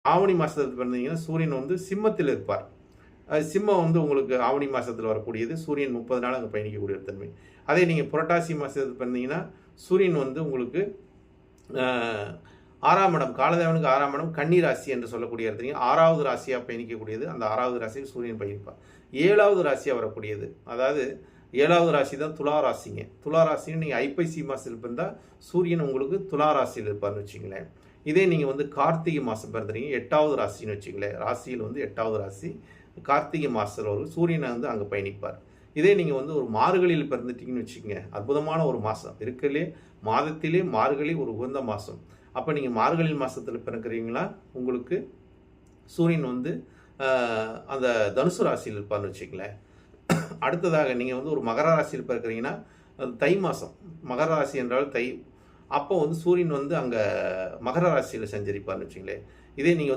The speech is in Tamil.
ஆவணி மாதத்தில் பிறந்தீங்கன்னா சூரியன் வந்து சிம்மத்தில் இருப்பார். சிம்மம் வந்து உங்களுக்கு ஆவணி மாதத்தில் வரக்கூடியது. சூரியன் 30 நாள் அங்கே பயணிக்கக்கூடிய ஒரு தன்மை. அதே நீங்கள் புரட்டாசி மாதத்தில் பிறந்தீங்கன்னா சூரியன் வந்து உங்களுக்கு 6ஆம் இடம், காலதேவனுக்கு 6ஆம் இடம் கன்னி ராசி என்று சொல்லக்கூடிய இடத்துல 6வது ராசியாக பயணிக்கக்கூடியது. அந்த 6வது ராசியில் சூரியன் பயணிப்பார். 7வது ராசியாக வரக்கூடியது, அதாவது 7வது ராசி தான் துலா ராசிங்க. துலா ராசின்னு நீங்கள் ஐப்பசி மாதத்தில் பிறந்தால் சூரியன் உங்களுக்கு துலா ராசியில் இருப்பார்னு வச்சுங்களேன். இதே நீங்கள் வந்து கார்த்திகை மாதம் பிறந்துறீங்க 8வது ராசின்னு வச்சுங்களேன். ராசியில் வந்து 8வது ராசி கார்த்திகை மாதத்தில் வரும் சூரியனை வந்து அங்கே பயணிப்பார். இதே நீங்கள் வந்து ஒரு மார்கழியில் பிறந்துட்டீங்கன்னு வச்சுக்கோங்க, அற்புதமான ஒரு மாதம் இருக்கிறதுலே மாதத்திலே மார்கழி ஒரு உகந்த மாதம். அப்போ நீங்கள் மார்கழி மாதத்தில் பிறக்கிறீங்களா, உங்களுக்கு சூரியன் வந்து அந்த தனுசு ராசியில் இருப்பார்னு வச்சுக்கங்களேன். அடுத்ததாக நீங்கள் வந்து ஒரு மகர ராசியில் பிறக்கிறீங்கன்னா அது தை மாதம். மகர ராசி என்றால் தை. அப்போ வந்து சூரியன் வந்து அங்கே மகர ராசியில் சஞ்சரிப்பார்னு வச்சுங்களேன். இதே நீங்கள்